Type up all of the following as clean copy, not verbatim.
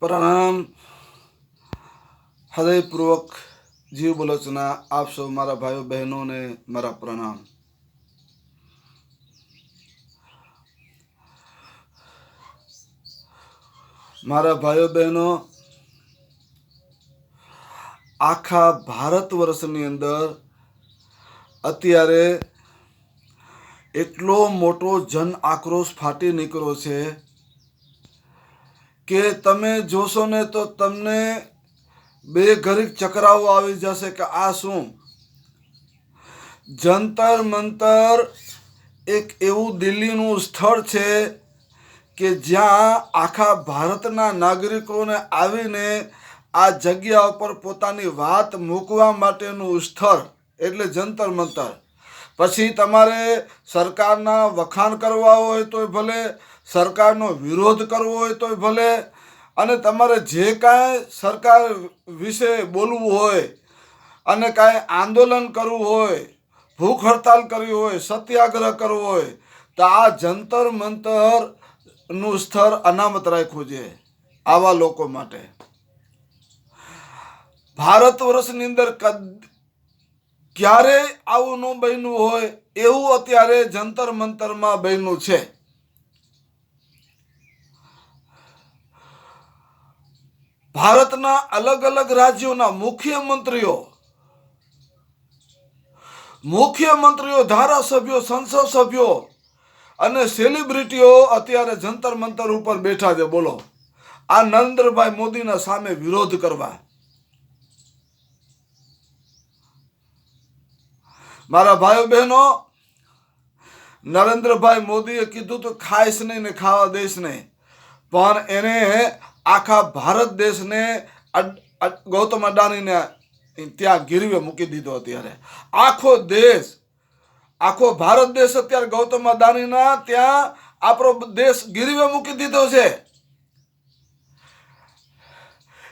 प्रणाम। हृदयपूर्वक जीव बलोचना आप सब मारा भाइयों बहनों ने मारा प्रणाम। मारा भाइयों बहनों, आखा भारत वर्षनी अंदर अत्यारे એટલો મોટો જન આક્રોશ ફાટી નીકળ્યો છે કે તમે જોશો ને તો તમને બે ઘડીક ચકરાવો આવી જશે કે આ શું. જંતર મંતર એક એવું દિલ્હીનું સ્થળ છે કે જ્યાં આખા ભારતના નાગરિકોને આવીને આ જગ્યા ઉપર પોતાની વાત મૂકવા માટેનું સ્થળ એટલે જંતર મંતર. પછી તમારે સરકારના વખાણ કરવા હોય તોય ભલે, સરકારનો વિરોધ કરવો હોય તોય ભલે, અને તમારે જે કાંઈ સરકાર વિશે બોલવું હોય અને કાંઈ આંદોલન કરવું હોય, ભૂખ હડતાલ કરવી હોય, સત્યાગ્રહ કરવો હોય, તો આ જંતર મંતરનું સ્થળ અનામત રાખ્યું છે આવા લોકો માટે. ભારત વર્ષની અંદર ક્યારેય આવું ન બન્યું હોય એવું અત્યારે જંતર મંતરમાં બન્યું છે. ભારતના અલગ અલગ રાજ્યોના મુખ્યમંત્રીઓ, ધારાસભ્યો, સંસદ સભ્યો અને સેલિબ્રિટીઓ અત્યારે જંતર મંતર ઉપર બેઠા છે. બોલો, આ નરેન્દ્રભાઈ મોદીના સામે વિરોધ કરવા. મારા ભાઈઓ બહેનો, નરેન્દ્રભાઈ મોદીએ કીધું તો ખાઈશ નહીં ને ખાવા દઈશ નહીં, પણ એને આખા ભારત દેશને ગૌતમ અદાણીને ત્યાં ગીરવે મૂકી દીધો. અત્યારે આખો ભારત દેશ અત્યારે ગૌતમ અદાણીના ત્યાં આપણો દેશ ગીરવે મૂકી દીધો છે.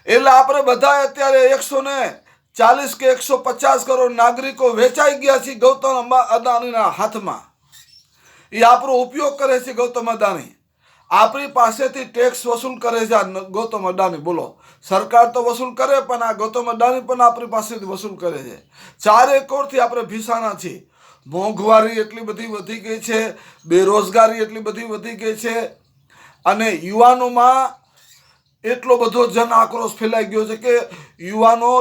એટલે આપણે બધા અત્યારે 140 કે 150 કરોડ નાગરિકો વેચાઈ ગયા છે ગૌતમ અદાણીના હાથમાં. એ આપણો ઉપયોગ કરે છે ગૌતમ અદાણી. આપણી પાસેથી ટેક્સ વસૂલ કરે છે આ ગૌતમ અદાણી. બોલો, સરકાર તો વસૂલ કરે, પણ આ ગૌતમ અદાણી પણ આપણી પાસેથી વસૂલ કરે છે. ચારે કોરથી આપણે ભીસાણા છીએ. મોંઘવારી એટલી બધી વધી ગઈ છે, બેરોજગારી એટલી બધી વધી ગઈ છે, અને યુવાનોમાં એટલો બધો જન આક્રોશ ફેલાઈ ગયો છે કે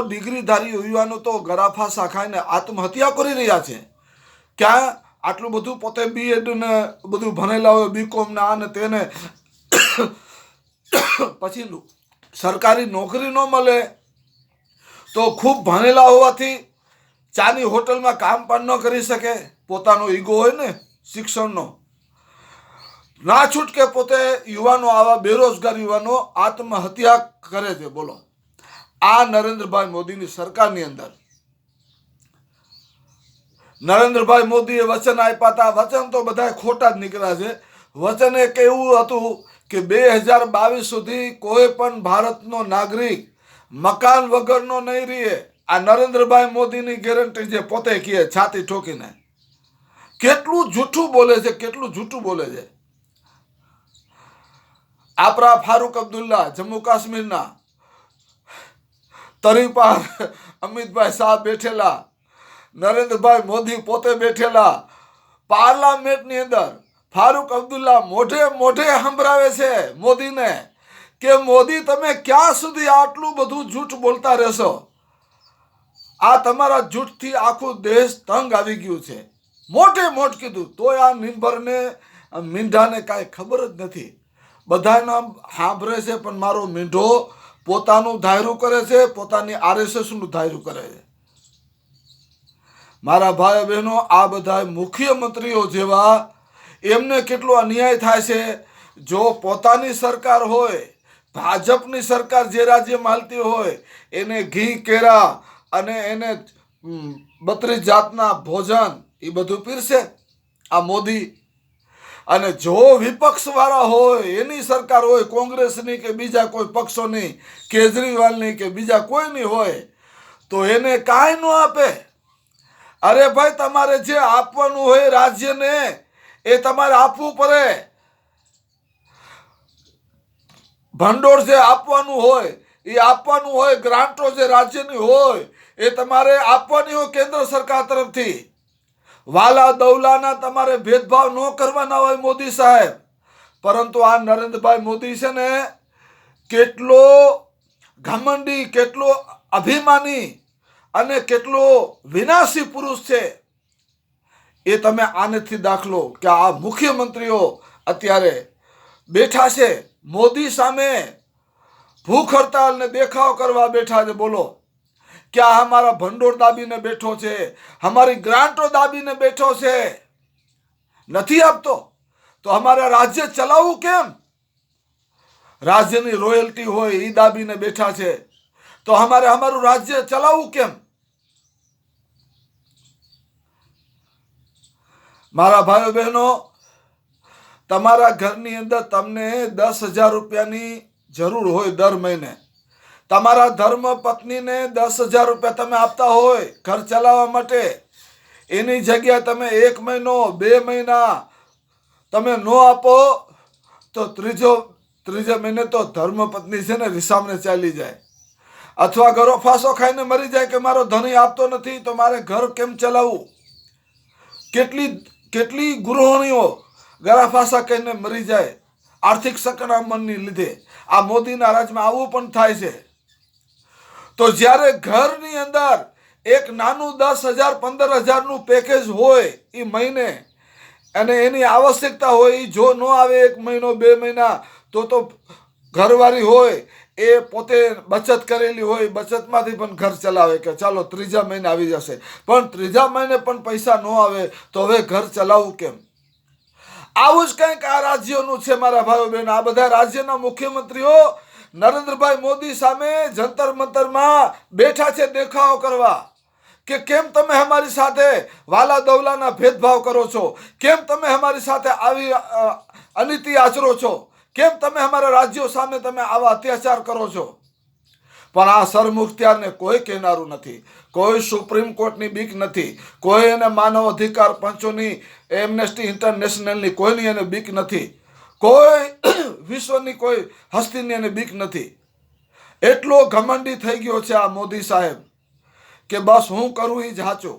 ડિગ્રીધારી યુવાનો તો ગરાફાસા ખાઈને આત્મહત્યા કરી રહ્યા છે. ક્યાં આટલું બધું પોતે BEd ને બધું ભણેલા હોય, BCom ને આ ને તેને, પછી સરકારી નોકરી ન મળે તો ખૂબ ભણેલા હોવાથી ચાની હોટલમાં કામ પણ ન કરી શકે. પોતાનો ઈગો હોય ને શિક્ષણનો, ના છૂટકે પોતે યુવાનો, આવા બેરોજગાર યુવાનો આત્મહત્યા કરે છે. બોલો, આ નરેન્દ્રભાઈ મોદીની સરકારની અંદર નરેન્દ્રભાઈ મોદીએ વચન આપ્યા હતા. વચન તો બધા ખોટા જ નીકળ્યા છે. વચન એક એવું હતું કે 2022 સુધી કોઈ પણ ભારતનો નાગરિક મકાન વગરનો નહીં રહે. આ નરેન્દ્રભાઈ મોદીની ગેરંટી છે, પોતે કહે છાતી ઠોકીને. કેટલું જૂઠું બોલે છે, કેટલું જૂઠું બોલે છે. આપણા ફારૂક અબ્દુલ્લા જમ્મુ કાશ્મીરના, તરીપાર અમિતભાઈ શાહ બેઠેલા, નરેન્દ્રભાઈ મોદી પોતે બેઠેલા, પાર્લામેન્ટની અંદર ફારૂક અબ્દુલ્લા મોઢે સંભળાવે છે મોદીને કે મોદી તમે ક્યાં સુધી આટલું બધું જૂઠ બોલતા રહેશો. આ તમારા જૂઠથી આખું દેશ તંગ આવી ગયું છે. મોટે કીધું તોય આ નિંભરને મીંઢાને કાંઈ ખબર જ નથી. બધાના સાંભળે છે, પણ મારો મીંઢો પોતાનું ધાયરું કરે છે, પોતાની RSSનું ધાયરું કરે છે. મારા ભાઈ બહેનો, આ બધા મુખ્યમંત્રીઓ જેવા એમને કેટલો અન્યાય થાય છે. જો પોતાની સરકાર હોય, ભાજપની સરકાર જે રાજ્યમાં હાલતી હોય, એને ઘી કેરા અને એને 32 જાતના ભોજન એ બધું પીરસે આ મોદી. અને જો વિપક્ષવાળા હોય, એની સરકાર હોય, કોંગ્રેસની કે બીજા કોઈ પક્ષોની, કેજરીવાલની કે બીજા કોઈની હોય, તો એને કાંઈ ન આપે. અરે ભાઈ, તમારે જે આપવાનું હોય રાજ્યને એ તમારે આપવું પડે. ભંડોળ જે આપવાનું હોય એ આપવાનું હોય, ગ્રાન્ટો જે રાજ્યની હોય એ તમારે આપવાની હોય કેન્દ્ર સરકાર તરફથી. વાલા દૌલાના તમારે ભેદભાવ ન કરવાના હોય મોદી સાહેબ. પરંતુ આ નરેન્દ્રભાઈ મોદી છે ને, કેટલો ઘમંડી, કેટલો અભિમાની અને કેટલો વિનાશી પુરુષ છે એ તમે આનેથી દાખલો કે આ મુખ્યમંત્રીઓ અત્યારે બેઠા છે મોદી સામે ભૂખ હડતાલ ને દેખાવ કરવા બેઠા છે. બોલો કે આ અમારા ભંડોળ દાબીને બેઠો છે, અમારી ગ્રાન્ટો દાબીને બેઠો છે, નથી આપતો તો અમારે રાજ્ય ચલાવવું કેમ? રાજ્યની રોયલ્ટી હોય એ દાબીને બેઠા છે તો અમારે અમારું રાજ્ય ચલાવવું કેમ? મારા ભાઈઓ બહેનો, તમારા ઘરની અંદર તમને 10,000 રૂપિયાની જરૂર હોય દર મહિને, તમારા ધર્મ પત્નીને 10,000 રૂપિયા તમે આપતા હોય ઘર ચલાવવા માટે, એની જગ્યાએ તમે 1 મહિનો 2 મહિના તમે ન આપો તો ત્રીજા મહિને તો ધર્મપત્ની છે ને રિસામને ચાલી જાય, અથવા ઘરો ફાંસો ખાઈને મરી જાય કે મારો ધણી આપતો નથી તો મારે ઘર કેમ ચલાવવું? કેટલી ગૃહિણીઓ ગળાફાંસા કહીને મરી જાય આર્થિક સંકળામણની લીધે. આ મોદીના રાજમાં આવું પણ થાય છે. તો જ્યારે ઘરની અંદર એક નાનું 10,000 15,000નું પેકેજ હોય એ મહિને, અને એની આવશ્યકતા હોય એ જો ન આવે 1 મહિનો 2 મહિના તો ઘરવાળી હોય એ પોતે બચત કરેલી હોય, બચતમાંથી પણ ઘર ચલાવે કે ચાલો 3જા મહિને આવી જશે, પણ 3જા મહિને પણ પૈસા ન આવે તો હવે ઘર ચલાવવું કેમ? આવું જ કંઈક આ રાજ્યોનું છે મારા ભાઈઓ બહેનો. આ બધા રાજ્યના મુખ્યમંત્રીઓ નરેન્દ્રભાઈ મોદી સામે જંતર મંતરમાં બેઠા છે દેખાવો કરવા કે કેમ તમે અમારી સાથે વાલા દૌલાના ભેદભાવ કરો છો, કેમ તમે અમારી સાથે આવી અનીતિ આચરો છો, કેમ તમે અમારા રાજ્યો સામે તમે આવા અત્યાચાર કરો છો? પણ આ સરમુખત્યારને કોઈ કહેનારું નથી, કોઈ સુપ્રીમ કોર્ટની બીક નથી, કોઈ એને માનવ અધિકાર પંચોની, એમ્નેસ્ટી ઇન્ટરનેશનલની કોઈની એને બીક નથી, કોઈ વિશ્વની કોઈ હસ્તીની એને બીક નથી. એટલો ઘમંડી થઈ ગયો છે આ મોદી સાહેબ કે બસ હું કરું એ જ સાચું.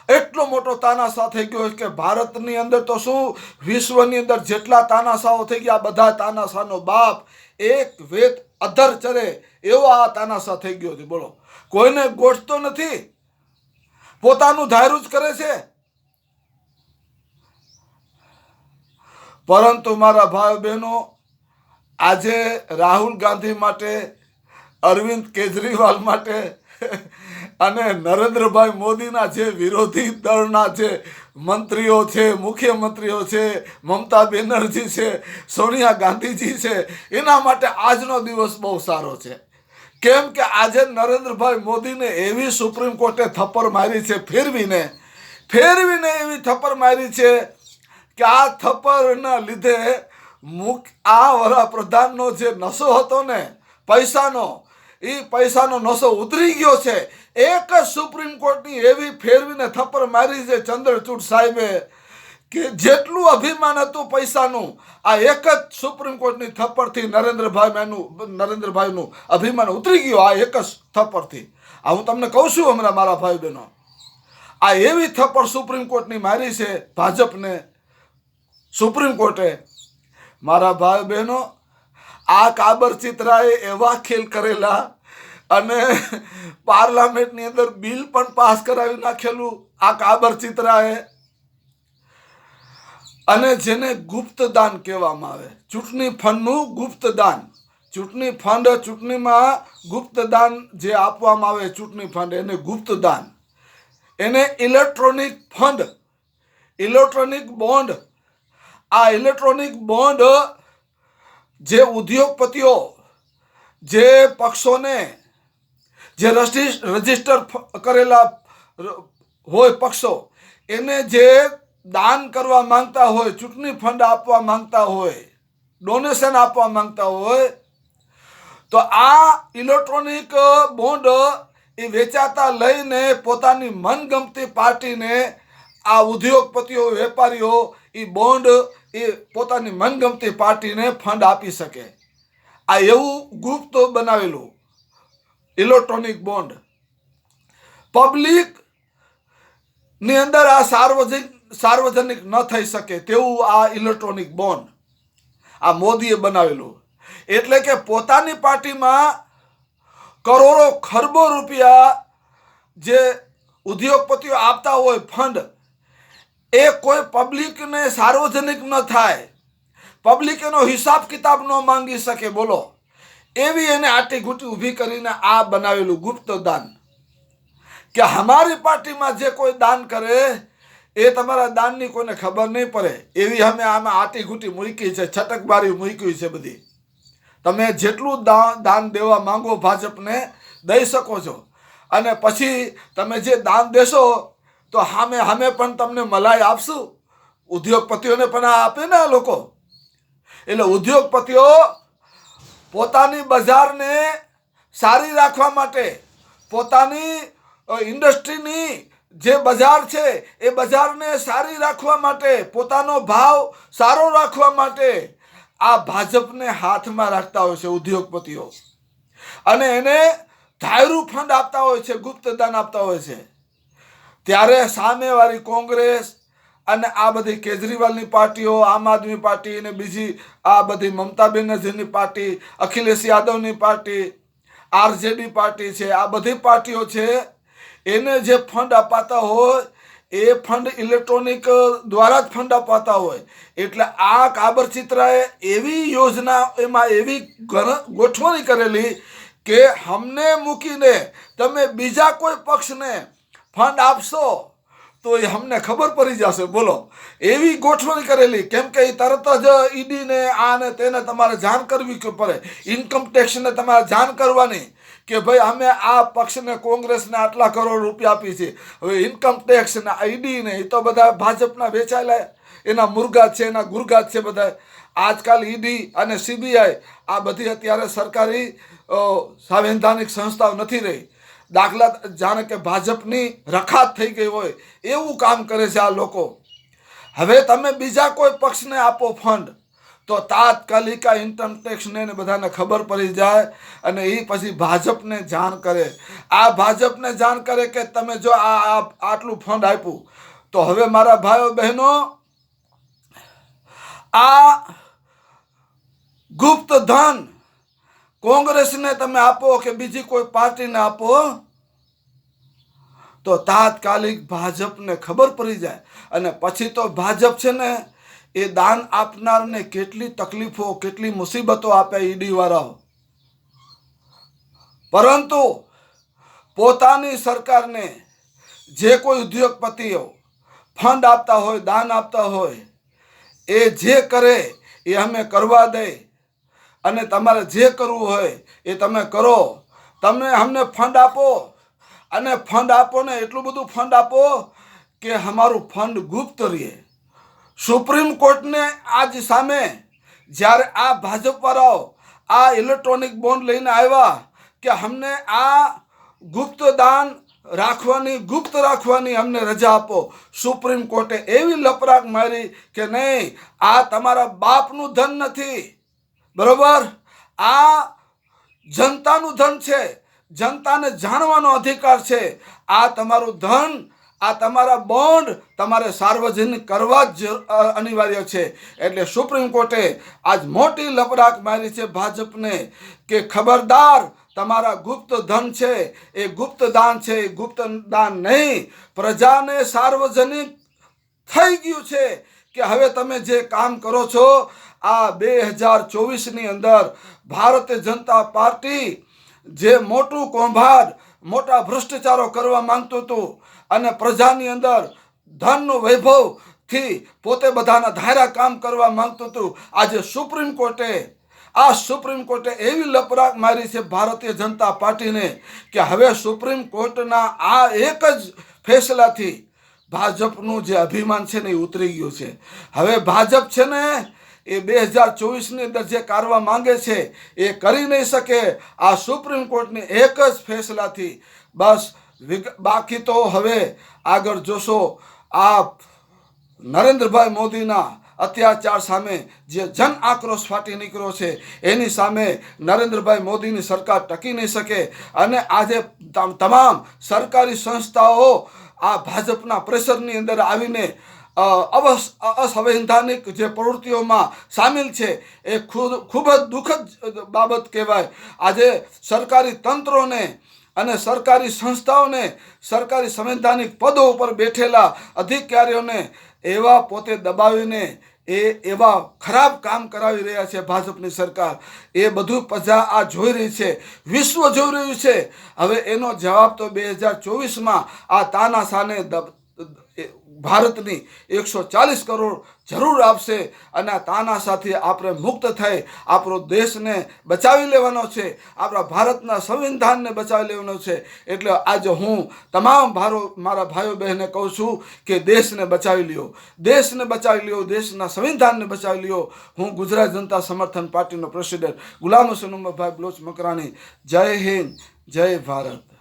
એટલો મોટો તાનાશાહ થઈ ગયો કે ભારતની અંદર તો શું, વિશ્વની અંદર જેટલા તાનાશાહો થઈ ગયા બધા તાનાશાહનો બાપ, એક વેત અધર ચરે એવો આ તાનાશાહ થઈ ગયો છે. બોલો, કોઈને ગોઠતો નથી, પોતાનું ધાર્યું જ કરે છે. પરંતુ મારા ભાઈ બહેનો, આજે રાહુલ ગાંધી માટે, અરવિંદ કેજરીવાલ માટે અને નરેન્દ્રભાઈ મોદીના જે વિરોધી દળના જે મંત્રીઓ છે, મુખ્યમંત્રીઓ છે, મમતા બેનર્જી છે, સોનિયા ગાંધીજી છે, એના માટે આજનો દિવસ બહુ સારો છે. કેમ કે આજે નરેન્દ્રભાઈ મોદીને એવી સુપ્રીમ કોર્ટે થપ્પડ મારી છે, ફેરવીને એવી થપ્પડ મારી છે કે આ થપ્પડના લીધે આ વડાપ્રધાનનો જે નશો હતો ને પૈસાનો, એ પૈસાનો નશો ઉતરી ગયો છે. એક જ સુપ્રીમ કોર્ટની એવી ફેરવીને થપ્પડ મારી છે ચંદ્રચૂડ સાહેબે કે જેટલું અભિમાન હતું પૈસાનું, આ એક જ સુપ્રીમ કોર્ટની થપ્પડથી નરેન્દ્રભાઈનું અભિમાન ઉતરી ગયું. આ એક જ થપ્પડથી. આ હું તમને કહું છું હમણાં મારા ભાઈ બહેનો, આ એવી થપ્પડ સુપ્રીમ કોર્ટની મારી છે ભાજપને સુપ્રીમ કોર્ટે. મારા ભાઈ બહેનો, આ કાબર ચિત્રાએ એવા ખેલ કરેલા અને પાર્લામેન્ટની અંદર બિલ પણ પાસ કરાવી નાખેલું આ કાબર ચિત્રાએ, અને જેને ગુપ્તદાન કહેવામાં આવે, ચૂંટણી ફંડનું ગુપ્તદાન. ચૂંટણી ફંડ, ચૂંટણીમાં ગુપ્તદાન જે આપવામાં આવે ચૂંટણી ફંડ, એને ગુપ્તદાન, એને ઇલેક્ટ્રોનિક ફંડ, ઇલેક્ટ્રોનિક બોન્ડ. આ ઇલેક્ટ્રોનિક બોન્ડ જે ઉદ્યોગપતિઓ, જે પક્ષોને, જે રજીસ્ટર કરેલા હોય પક્ષો, એને જે દાન કરવા માંગતા હોય, ચૂંટણી ફંડ આપવા માંગતા હોય, ડોનેશન આપવા માંગતા હોય, તો આ ઇલેક્ટ્રોનિક બોન્ડ એ વેચાતા લઈને પોતાની મનગમતી પાર્ટીને, આ ઉદ્યોગપતિઓ, વેપારીઓ એ બોન્ડ એ પોતાની મનગમતી પાર્ટીને ફંડ આપી શકે. આ એવું ગુપ્ત બનાવેલું ઇલેક્ટ્રોનિક બોન્ડ પબ્લિક ની અંદર આ સાર્વજનિક ન થઈ શકે તેવું આ ઇલેક્ટ્રોનિક બોન્ડ આ મોદીએ બનાવેલું. એટલે કે પોતાની પાર્ટીમાં કરોડો ખરબો રૂપિયા જે ઉદ્યોગપતિઓ આપતા હોય ફંડ, એ કોઈ પબ્લિકને સાર્વજનિક ન થાય, પબ્લિક એનો હિસાબ કિતાબ ન માંગી શકે. બોલો, એવી એને આટી ઘૂંટી ઊભી કરીને આ બનાવેલું ગુપ્ત દાન, કે અમારી પાર્ટીમાં જે કોઈ દાન કરે એ તમારા દાનની કોઈને ખબર નહીં પડે, એવી અમે આમાં આટી ઘૂંટી મૂકી છે, છટકબારી મૂકી છે બધી. તમે જેટલું દાન દેવા માંગો ભાજપને દઈ શકો છો, અને પછી તમે જે દાન દેશો તો સામે પણ તમને મલાઈ આપશું. ઉદ્યોગપતિઓને પણ આ આપે ને આ લોકો. એટલે ઉદ્યોગપતિઓ પોતાની બજારને સારી રાખવા માટે, પોતાની ઇન્ડસ્ટ્રીની જે બજાર છે એ બજારને સારી રાખવા માટે, પોતાનો ભાવ સારો રાખવા માટે આ ભાજપને હાથમાં રાખતા હોય છે ઉદ્યોગપતિઓ, અને એને ધાયરું ફંડ આપતા હોય છે, ગુપ્ત દાન આપતા હોય છે. ત્યારે સામેવાળી કોંગ્રેસ અને આ બધી કેજરીવાલની પાર્ટીઓ, આમ આદમી પાર્ટી અને બીજી આ બધી મમતા બેનર્જીની પાર્ટી, અખિલેશ યાદવની પાર્ટી, આરજેડી પાર્ટી છે, આ બધી પાર્ટીઓ છે, એને જે ફંડ અપાતા હોય એ ફંડ ઇલેક્ટ્રોનિક દ્વારા જ ફંડ અપાતા હોય. એટલે આ કાબરચિત્રાએ એવી યોજના, એમાં એવી ગોઠવણી કરેલી કે અમને મૂકીને તમે બીજા કોઈ પક્ષને ફંડ આપશો તો એ અમને ખબર પડી જશે. બોલો, એવી ગોઠવણી કરેલી. કેમ કે તરત જ ઈડીને આને તેને તમારે જાણ કરવી પડે, ઇન્કમ ટેક્સને તમારે જાણ કરવાની કે ભાઈ અમે આ પક્ષને, કોંગ્રેસને આટલા કરોડ રૂપિયા આપી છે. હવે ઇન્કમ ટેક્સ ને ઈડી ને એ તો બધા ભાજપના વેચાયેલા એના મુર્ગાત છે, એના ગુરગાત છે બધા. આજકાલ ઈડી અને સીબીઆઈ આ બધી અત્યારે સરકારી સાંવિધાનિક સંસ્થાઓ નથી રહી. દાખલા જાણે કે ભાજપની રખાત થઈ ગઈ હોય એવું કામ કરે છે આ લોકો. હવે તમે બીજા કોઈ પક્ષને આપો ફંડ તો તાત્કાલિક આ ઇન્કમ ટેક્સને બધાને ખબર પડી જાય, અને એ પછી ભાજપને જાણ કરે. આ ભાજપને જાણ કરે કે તમે જો આટલું ફંડ આપ્યું, તો હવે મારા ભાઈઓ બહેનો, આ ગુપ્ત ધન કોંગ્રેસને તમે આપો કે બીજી કોઈ પાર્ટીને આપો તો તાત્કાલિક ભાજપને ખબર પડી જાય. અને પછી તો ભાજપ છે ને એ દાન આપનારને કેટલી તકલીફો, કેટલી મુસીબતો આપે ઈડી વાળાઓ. પરંતુ પોતાની સરકારને જે કોઈ ઉદ્યોગપતિઓ ફંડ આપતા હોય, દાન આપતા હોય, એ જે કરે એ અમે કરવા દે, અને તમારે જે કરવું હોય એ તમે કરો. તમે અમને ફંડ આપો, અને ફંડ આપો ને એટલું બધું ફંડ આપો કે અમારું ફંડ ગુપ્ત રહે. સુપ્રીમ કોર્ટને આજ સામે જ્યારે આ ભાજપવાળાઓ આ ઇલેક્ટ્રોનિક બોન્ડ લઈને આવ્યા કે અમને આ ગુપ્ત દાન રાખવાની, ગુપ્ત રાખવાની અમને રજા આપો, સુપ્રીમ કોર્ટે એવી લપરાક મારી કે નહીં, આ તમારા બાપનું ધન નથી, બરોબર, આ જનતાનું ધન છે, જનતાને જાણવાનો અધિકાર છે. આ તમારું ધન, આ તમારા બોન્ડ તમારે સાર્વજનિક કરવા જ અનિવાર્ય છે. એટલે સુપ્રીમ કોર્ટે આજ મોટી લપરાક મારી છે ભાજપને કે ખબરદાર, તમારા ગુપ્ત ધન છે એ ગુપ્ત દાન છે, એ ગુપ્ત દાન નહીં, પ્રજાને સાર્વજનિક થઈ ગયું છે. કે હવે તમે જે કામ કરો છો આ 2024ની અંદર ભારતીય જનતા પાર્ટી જે મોટું કૌભાંડ, મોટા ભ્રષ્ટાચારો કરવા માંગતું હતું, અને પ્રજાની અંદર ધનનું વૈભવથી પોતે બધાના ધાયરા કામ કરવા માંગતું હતું, આજે સુપ્રીમ કોર્ટે એવી લપરાક મારી છે ભારતીય જનતા પાર્ટીને કે હવે સુપ્રીમ કોર્ટના આ એક જ ફેસલાથી ભાજપનું જે અભિમાન છે ને એ ઉતરી ગયું છે. હવે ભાજપ છે ને એ 2024ની અંદર જે કરવા માંગે છે એ કરી નહીં શકે આ સુપ્રીમ કોર્ટની એક જ ફેસલાથી. બસ, બાકી તો હવે આગળ જોશો આ નરેન્દ્રભાઈ મોદીના અત્યાચાર સામે જે જન આક્રોશ ફાટી નીકળ્યો છે એની સામે નરેન્દ્રભાઈ મોદીની સરકાર ટકી નહીં શકે. અને આજે તમામ સરકારી સંસ્થાઓ આ ભાજપના પ્રેશરની અંદર આવીને અસંવૈધાનિક જે પ્રવૃત્તિઓમાં સામેલ છે એ ખૂબ જ દુઃખદ બાબત કહેવાય. આજે સરકારી તંત્રોને અને સરકારી સંસ્થાઓને, સરકારી સંવૈધાનિક પદો ઉપર બેઠેલા અધિકારીઓને એવા પોતે દબાવીને એવા ખરાબ કામ કરાવી રહ્યા છે ભાજપની સરકાર. એ બધું પ્રજા આ જોઈ રહી છે, વિશ્વ જોઈ રહ્યું છે. હવે એનો જવાબ તો 2024માં આ તાનાશાહને ભારતની 140 કરોડ જરૂર આપશે. અને આ તાનાશાહથી આપણે મુક્ત થઈ આપણો દેશને બચાવી લેવાનો છે, આપણા ભારતના સંવિધાનને બચાવી લેવાનો છે. એટલે આજે હું તમામ મારા ભાઈઓ બહેનને કહું છું કે દેશને બચાવી લ્યો, દેશને બચાવી લ્યો, દેશના સંવિધાનને બચાવી લ્યો. હું ગુજરાત જનતા સમર્થન પાર્ટીનો પ્રેસિડેન્ટ ગુલામ હુસૈન ઉમરભાઈ બલોચ મકરાણી. જય હિન્દ, જય ભારત.